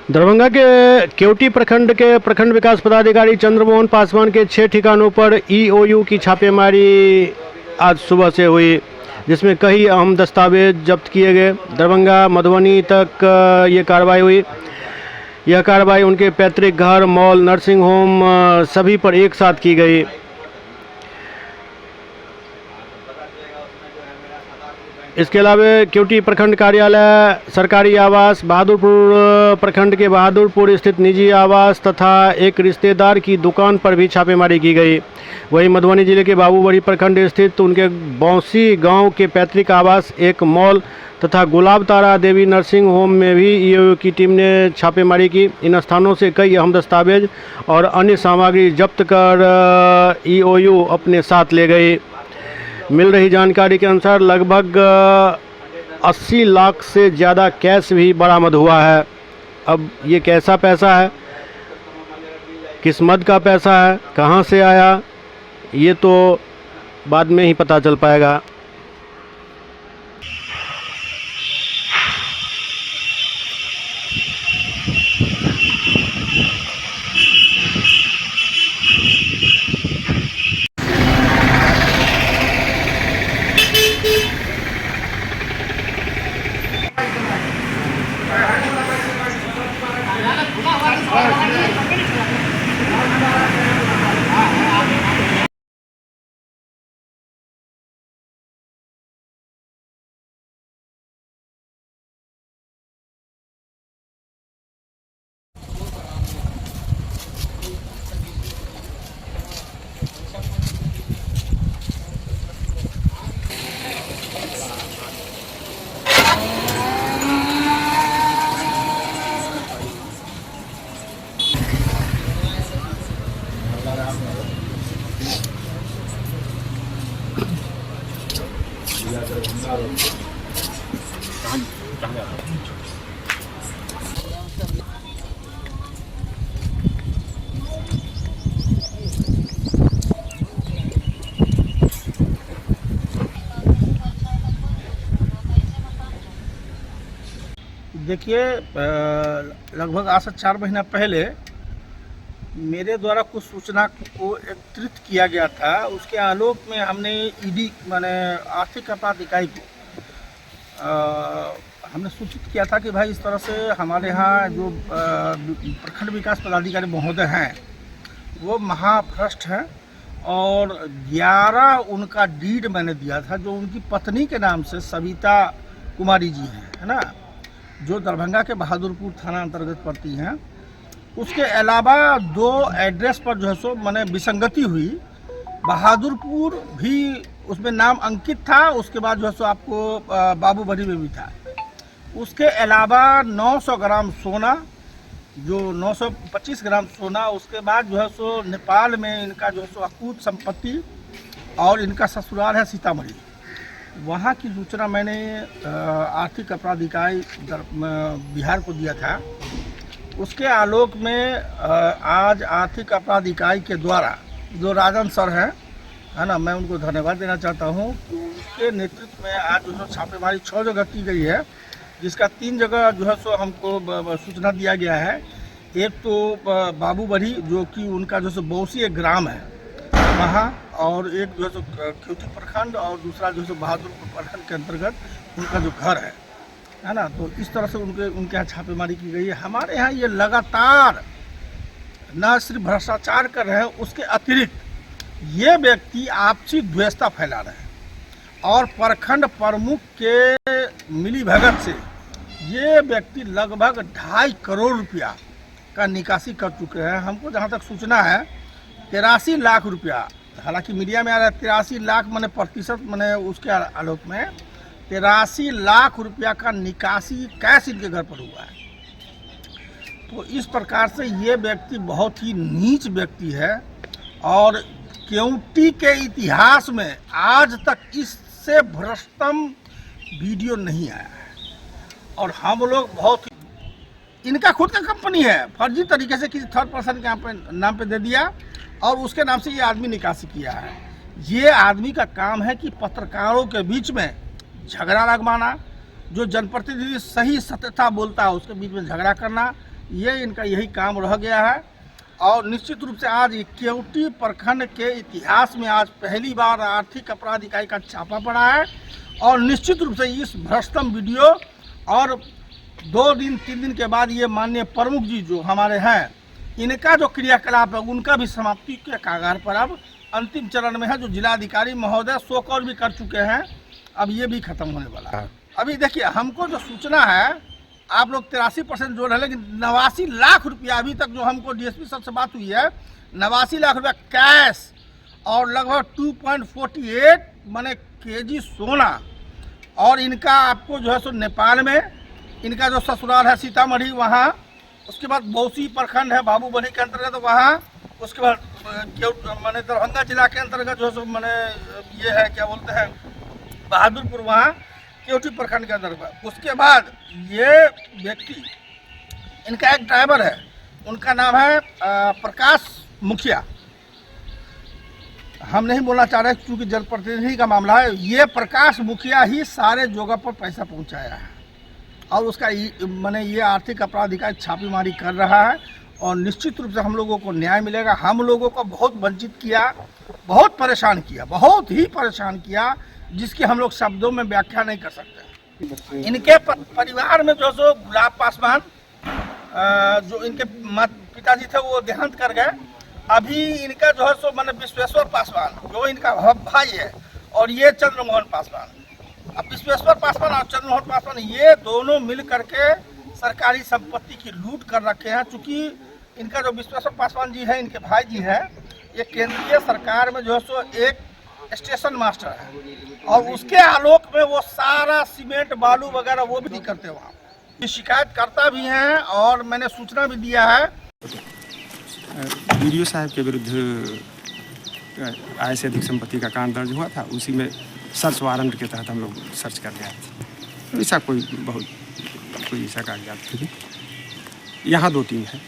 दरभंगा के केवटी प्रखंड के प्रखंड विकास पदाधिकारी चंद्रमोहन पासवान के 6 ठिकानों पर ईओयू की छापेमारी आज सुबह से हुई, जिसमें कई अहम दस्तावेज जब्त किए गए। दरभंगा मधुबनी तक ये कार्रवाई हुई। यह कार्रवाई उनके पैतृक घर, मॉल, नर्सिंग होम सभी पर एक साथ की गई। इसके अलावा केवटी प्रखंड कार्यालय, सरकारी आवास, बहादुरपुर प्रखंड के बहादुरपुर स्थित निजी आवास तथा एक रिश्तेदार की दुकान पर भी छापेमारी की गई। वहीं मधुबनी जिले के बाबूबड़ी प्रखंड स्थित उनके बौंसी गांव के पैतृक आवास, एक मॉल तथा गुलाब तारा देवी नर्सिंग होम में भी ईओयू की टीम ने छापेमारी की। इन स्थानों से कई अहम दस्तावेज और अन्य सामग्री जब्त कर ईओयू अपने साथ ले गई। मिल रही जानकारी के अनुसार लगभग 80 लाख से ज़्यादा कैश भी बरामद हुआ है। अब ये कैसा पैसा है, किस मद का पैसा है, कहाँ से आया, ये तो बाद में ही पता चल पाएगा। देखिए, लगभग आज से 4 महीना पहले मेरे द्वारा कुछ सूचना को एकत्रित किया गया था। उसके आलोक में हमने ईडी माने आर्थिक अपराध इकाई को हमने सूचित किया था कि भाई इस तरह से हमारे यहाँ जो प्रखंड विकास पदाधिकारी महोदय हैं वो महाभ्रष्ट हैं और 11 उनका डीड मैंने दिया था जो उनकी पत्नी के नाम से सविता कुमारी जी हैं, है ना, जो दरभंगा के बहादुरपुर थाना अंतर्गत पड़ती हैं। उसके अलावा 2 एड्रेस पर जो है सो मैंने विसंगति हुई। बहादुरपुर भी उसमें नाम अंकित था, उसके बाद जो है सो आपको बाबूबड़ी में भी था। उसके अलावा 900 ग्राम सोना, जो 925 ग्राम सोना, उसके बाद जो है सो नेपाल में इनका जो है सो अकूत संपत्ति और इनका ससुराल है सीतामढ़ी। वहाँ की सूचना मैंने आर्थिक अपराध इकाई बिहार को दिया था। उसके आलोक में आज आर्थिक अपराध इकाई के द्वारा जो राजन सर हैं, है ना, मैं उनको धन्यवाद देना चाहता हूँ। उसके नेतृत्व में आज जो है छापेमारी 6 जगह की गई है, जिसका 3 जगह जो है सो हमको सूचना दिया गया है। एक तो बाबूबड़ी जो कि उनका जो सो बौसी एक ग्राम है वहाँ, और एक जो है सो केवटी प्रखंड, और दूसरा जो है बहादुरपुर प्रखंड के अंतर्गत उनका जो घर है ना। तो इस तरह से उनके यहाँ छापेमारी की गई है। हमारे यहाँ ये लगातार न सिर्फ भ्रष्टाचार कर रहे हैं, उसके अतिरिक्त ये व्यक्ति आपसी द्वेषता फैला रहे हैं और प्रखंड प्रमुख के मिलीभगत से ये व्यक्ति लगभग 2.5 करोड़ रुपया का निकासी कर चुके हैं। हमको जहाँ तक सूचना है 83 लाख रुपया, हालांकि मीडिया में आ रहा है 83 लाख मैंने प्रतिशत मैंने उसके आलोक में 83 लाख रुपया का निकासी कैश इनके घर पर हुआ है। तो इस प्रकार से ये व्यक्ति बहुत ही नीच व्यक्ति है और केवटी के इतिहास में आज तक इससे भ्रष्टतम वीडियो नहीं आया है। और हम लोग बहुत, इनका खुद का कंपनी है, फर्जी तरीके से किसी थर्ड पर्सन के नाम पे दे दिया और उसके नाम से ये आदमी निकासी किया है। ये आदमी का काम है कि पत्रकारों के बीच में झगड़ा लगवाना, जो जनप्रतिनिधि सही सत्यता बोलता है उसके बीच में झगड़ा करना, ये इनका यही काम रह गया है। और निश्चित रूप से आज केवटी प्रखंड के इतिहास में आज पहली बार आर्थिक अपराध इकाई का छापा पड़ा है। और निश्चित रूप से इस भ्रष्टम वीडियो और 2 दिन 3 दिन के बाद ये माननीय प्रमुख जी जो हमारे हैं, इनका जो क्रियाकलाप है उनका भी समाप्ति के कागार पर अब अंतिम चरण में है। जो जिलाधिकारी महोदय शो कॉल भी कर चुके हैं, अब ये भी खत्म होने वाला है। अभी देखिए, हमको जो सूचना है, आप लोग 83% जोड़ है, लेकिन 89 लाख रुपया अभी तक जो हमको डीएसपी साहब से बात हुई है, 89 लाख रुपया कैश और लगभग 2.48 माने केजी सोना। और इनका आपको जो है सो नेपाल में इनका जो ससुराल है सीतामढ़ी, वहाँ, उसके बाद बौसी प्रखंड है बाबूबनी के अंतर्गत वहाँ, उसके बाद माने दरभंगा जिला के अंतर्गत जो है सो माने ये है क्या बोलते हैं बहादुरपुर, वहाँ केवटी प्रखंड के अंतर्गत। उसके बाद ये व्यक्ति, इनका एक ड्राइवर है, उनका नाम है प्रकाश मुखिया। हम नहीं बोलना चाह रहे क्योंकि जनप्रतिनिधि का मामला है। ये प्रकाश मुखिया ही सारे जगह पर पैसा पहुंचाया है और उसका माने ये आर्थिक अपराध इकाई छापेमारी कर रहा है। और निश्चित रूप से हम लोगों को न्याय मिलेगा। हम लोगों को बहुत वंचित किया, बहुत परेशान किया, बहुत ही परेशान किया, जिसकी हम लोग शब्दों में व्याख्या नहीं कर सकते। इनके परिवार में जो सो गुलाब पासवान, जो इनके पिताजी थे वो देहांत कर गए। अभी इनका जो है सो माने विश्वेश्वर पासवान जो इनका भाई है, और ये चंद्रमोहन पासवान। अब विश्वेश्वर पासवान और चंद्रमोहन पासवान ये दोनों मिल करके सरकारी संपत्ति की लूट कर रखे हैं। चूँकि इनका जो विश्वेश्वर पासवान जी है, इनके भाई जी है, ये केंद्रीय सरकार में जो है सो एक स्टेशन मास्टर है और उसके आलोक में वो सारा सीमेंट बालू वगैरह वो भी नहीं करते वहाँ। ये शिकायत करता भी हैं और मैंने सूचना भी दिया है। वीडियो साहब के विरुद्ध आय से अधिक संपत्ति का कांड दर्ज हुआ था, उसी में सर्च वारंट के तहत हम लोग सर्च कर रहे थे। ऐसा कोई ऐसा कागजात थे। यहाँ 2-3 है।